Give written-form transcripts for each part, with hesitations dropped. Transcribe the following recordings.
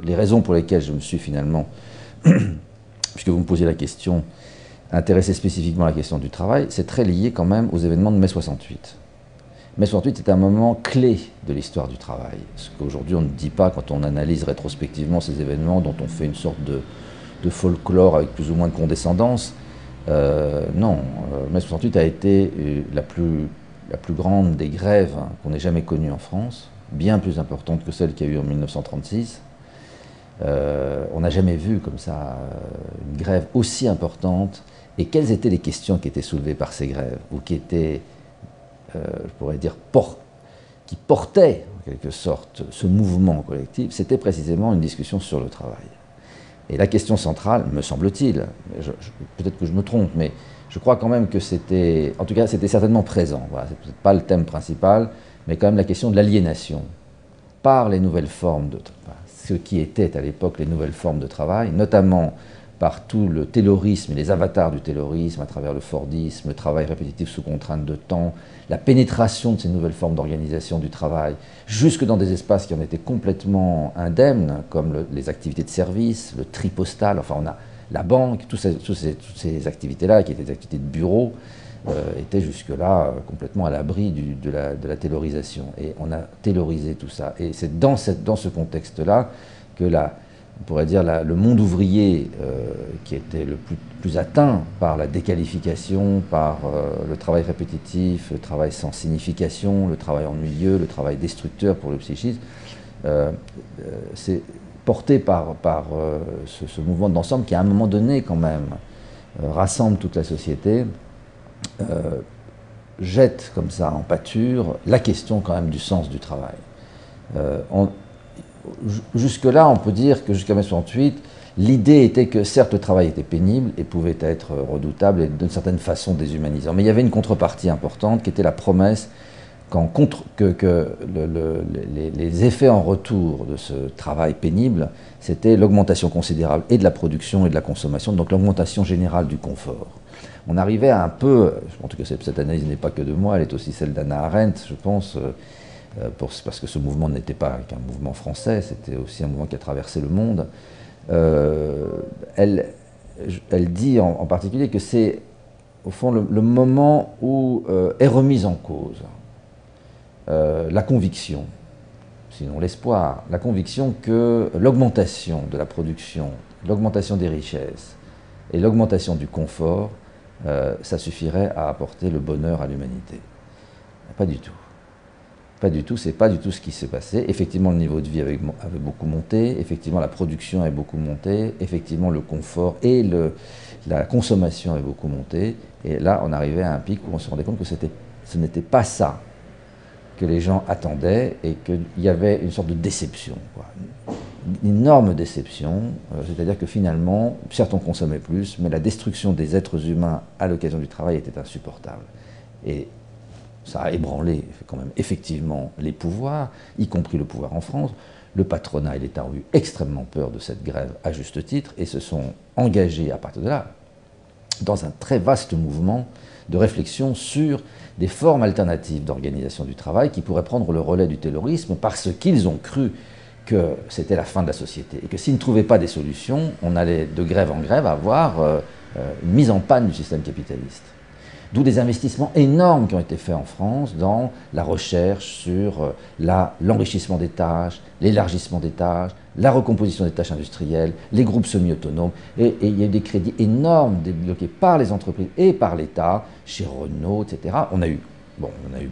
Les raisons pour lesquelles je me suis finalement, puisque vous me posiez la question, intéressé spécifiquement à la question du travail, c'est très lié quand même aux événements de mai 68. Mai 68 est un moment clé de l'histoire du travail, ce qu'aujourd'hui on ne dit pas quand on analyse rétrospectivement ces événements dont on fait une sorte de folklore avec plus ou moins de condescendance. Non, mai 68 a été la plus grande des grèves qu'on ait jamais connues en France, bien plus importante que celle qu'il y a eu en 1936. On n'a jamais vu comme ça une grève aussi importante. Et quelles étaient les questions qui étaient soulevées par ces grèves, ou qui étaient, je pourrais dire, qui portaient en quelque sorte ce mouvement collectif? C'était précisément une discussion sur le travail. Et la question centrale, me semble-t-il, peut-être que je me trompe, mais je crois quand même que c'était, en tout cas c'était certainement présent, voilà, c'est peut-être pas le thème principal, mais quand même la question de l'aliénation par les nouvelles formes de travail, ce qui était à l'époque les nouvelles formes de travail, notamment par tout le taylorisme et les avatars du taylorisme à travers le fordisme, le travail répétitif sous contrainte de temps, la pénétration de ces nouvelles formes d'organisation du travail, jusque dans des espaces qui en étaient complètement indemnes, comme les activités de service, le tri postal, enfin on a la banque, toutes ces activités-là, qui étaient des activités de bureau, étaient jusque-là complètement à l'abri de la taylorisation. Et on a taylorisé tout ça. Et c'est dans ce contexte-là que on pourrait dire le monde ouvrier, qui était le plus atteint par la déqualification, par le travail répétitif, le travail sans signification, le travail ennuyeux, le travail destructeur pour le psychisme, c'est porté par ce mouvement d'ensemble qui, à un moment donné, quand même, rassemble toute la société, jette comme ça en pâture la question quand même du sens du travail. Jusque-là, on peut dire que jusqu'à mai 68, l'idée était que certes le travail était pénible et pouvait être redoutable et d'une certaine façon déshumanisant, mais il y avait une contrepartie importante qui était la promesse que les effets en retour de ce travail pénible, c'était l'augmentation considérable et de la production et de la consommation, donc l'augmentation générale du confort. On arrivait à un peu, en tout cas cette analyse n'est pas que de moi, elle est aussi celle d'Hannah Arendt, je pense, parce que ce mouvement n'était pas qu'un mouvement français, c'était aussi un mouvement qui a traversé le monde. Elle dit en particulier que c'est au fond le moment où est remise en cause la conviction, sinon l'espoir, la conviction que l'augmentation de la production, l'augmentation des richesses et l'augmentation du confort, ça suffirait à apporter le bonheur à l'humanité. Pas du tout. Pas du tout, c'est pas du tout ce qui s'est passé. Effectivement, le niveau de vie avait beaucoup monté, effectivement, la production avait beaucoup monté, effectivement, le confort et la consommation avaient beaucoup monté. Et là, on arrivait à un pic où on se rendait compte que ce n'était pas ça que les gens attendaient et qu'il y avait une sorte de déception, quoi. Une énorme déception, c'est-à-dire que finalement, certes on consommait plus, mais la destruction des êtres humains à l'occasion du travail était insupportable. Et ça a ébranlé quand même effectivement les pouvoirs, y compris le pouvoir en France. Le patronat et l'État ont eu extrêmement peur de cette grève à juste titre et se sont engagés à partir de là dans un très vaste mouvement de réflexion sur des formes alternatives d'organisation du travail qui pourraient prendre le relais du taylorisme parce qu'ils ont cru que c'était la fin de la société et que s'ils ne trouvaient pas des solutions, on allait de grève en grève avoir une mise en panne du système capitaliste. D'où des investissements énormes qui ont été faits en France dans la recherche sur l'enrichissement des tâches, l'élargissement des tâches, la recomposition des tâches industrielles, les groupes semi-autonomes. Et il y a eu des crédits énormes débloqués par les entreprises et par l'État, chez Renault, etc. On a eu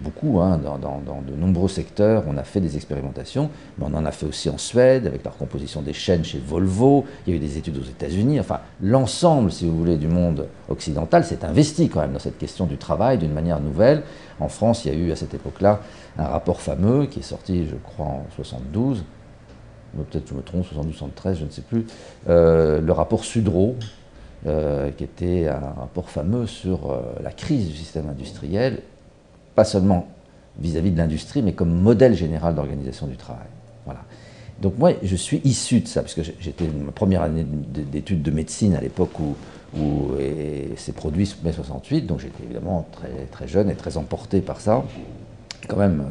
beaucoup dans de nombreux secteurs, on a fait des expérimentations, mais on en a fait aussi en Suède, avec la recomposition des chaînes chez Volvo, il y a eu des études aux États-Unis, enfin l'ensemble, si vous voulez, du monde occidental s'est investi quand même dans cette question du travail d'une manière nouvelle. En France, il y a eu à cette époque-là un rapport fameux qui est sorti, je crois, en 72, peut-être je me trompe, 72, 73, je ne sais plus, le rapport Sudreau, qui était un rapport fameux sur la crise du système industriel, pas seulement vis-à-vis de l'industrie, mais comme modèle général d'organisation du travail. Voilà. Donc moi, je suis issu de ça, parce que j'étais ma première année d'études de médecine à l'époque où s'est produit mai 68, donc j'étais évidemment très, très jeune et très emporté par ça. Quand même,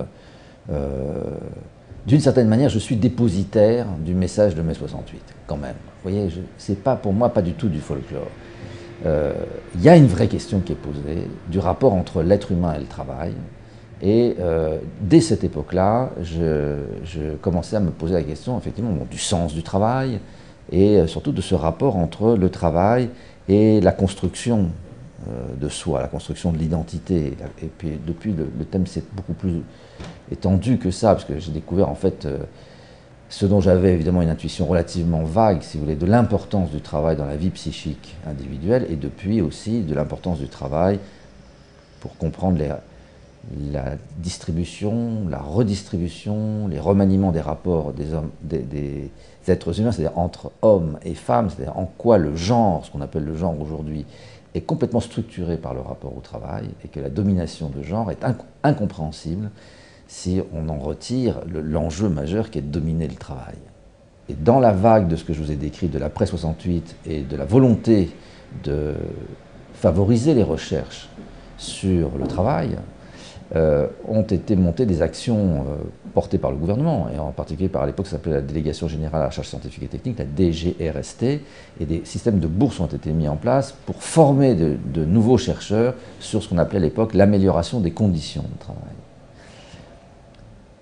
d'une certaine manière, je suis dépositaire du message de mai 68, quand même. Vous voyez, c'est pas pour moi pas du tout du folklore. Il y a une vraie question qui est posée du rapport entre l'être humain et le travail. Et dès cette époque-là, je commençais à me poser la question, effectivement, bon, du sens du travail et surtout de ce rapport entre le travail et la construction de soi, la construction de l'identité. Et puis depuis, le thème s'est beaucoup plus étendu que ça, parce que j'ai découvert en fait ce dont j'avais évidemment une intuition relativement vague, si vous voulez, de l'importance du travail dans la vie psychique individuelle, et depuis aussi de l'importance du travail pour comprendre la distribution, la redistribution, les remaniements des rapports des êtres humains, c'est-à-dire entre hommes et femmes, c'est-à-dire en quoi le genre, ce qu'on appelle le genre aujourd'hui, est complètement structuré par le rapport au travail, et que la domination de genre est incompréhensible si on en retire l'enjeu majeur qui est de dominer le travail. Et dans la vague de ce que je vous ai décrit de l'après 68 et de la volonté de favoriser les recherches sur le travail, ont été montées des actions portées par le gouvernement, et en particulier par, à l'époque, ça s'appelait la Délégation Générale à la Recherche Scientifique et Technique, la DGRST, et des systèmes de bourses ont été mis en place pour former de nouveaux chercheurs sur ce qu'on appelait à l'époque l'amélioration des conditions de travail.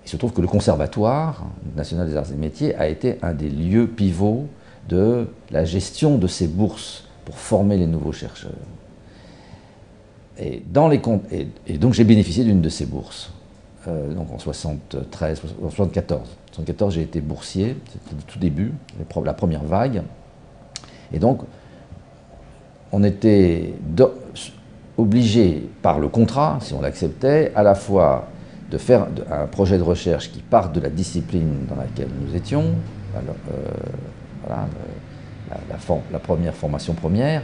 Il se trouve que le Conservatoire national des arts et des métiers a été un des lieux pivots de la gestion de ces bourses pour former les nouveaux chercheurs. Et donc j'ai bénéficié d'une de ces bourses. Donc en 73, en 74. En 74, j'ai été boursier, c'était le tout début, la première vague. Et donc, on était obligé par le contrat, si on l'acceptait, à la fois de faire un projet de recherche qui parte de la discipline dans laquelle nous étions, voilà, la première formation première,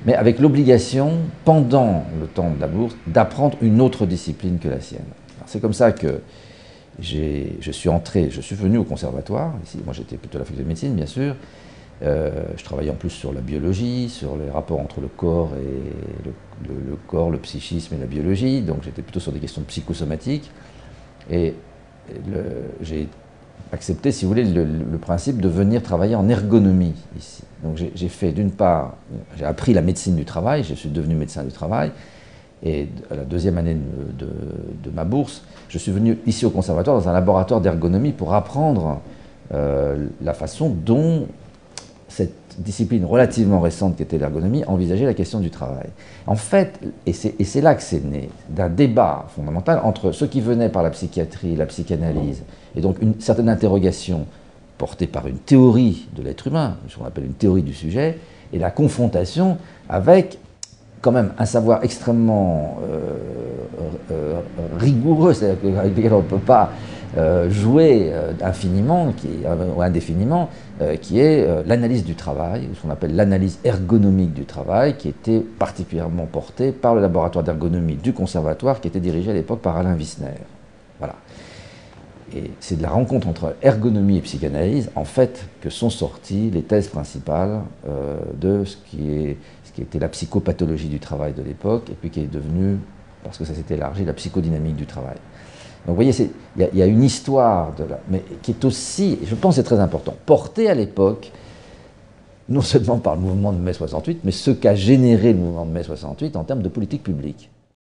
mais avec l'obligation, pendant le temps de la bourse, d'apprendre une autre discipline que la sienne. C'est comme ça que je suis venu au conservatoire, ici, moi j'étais plutôt à la faculté de médecine bien sûr, je travaillais en plus sur la biologie, sur les rapports entre le corps et le corps, le psychisme et la biologie, donc j'étais plutôt sur des questions psychosomatiques, et j'ai accepté, si vous voulez, le principe de venir travailler en ergonomie ici. Donc j'ai fait, d'une part, j'ai appris la médecine du travail, je suis devenu médecin du travail, et à la deuxième année de ma bourse, je suis venu ici au conservatoire dans un laboratoire d'ergonomie pour apprendre la façon dont cette discipline relativement récente qui était l'ergonomie envisageait la question du travail. En fait, et c'est là que c'est né, d'un débat fondamental entre ceux qui venaient par la psychiatrie, la psychanalyse, et donc une certaine interrogation portée par une théorie de l'être humain, ce qu'on appelle une théorie du sujet, et la confrontation avec quand même un savoir extrêmement rigoureux, c'est-à-dire avec lequel on ne peut pas jouer infiniment ou indéfiniment, qui est l'analyse du travail, ce qu'on appelle l'analyse ergonomique du travail, qui était particulièrement portée par le laboratoire d'ergonomie du conservatoire, qui était dirigé à l'époque par Alain Wissner. Voilà. Et c'est de la rencontre entre ergonomie et psychanalyse, en fait, que sont sorties les thèses principales de ce qui était la psychopathologie du travail de l'époque, et puis qui est devenu, parce que ça s'est élargi, la psychodynamique du travail. Donc vous voyez, il y a une histoire, mais qui est aussi, je pense c'est très important, portée à l'époque, non seulement par le mouvement de mai 68, mais ce qu'a généré le mouvement de mai 68 en termes de politique publique.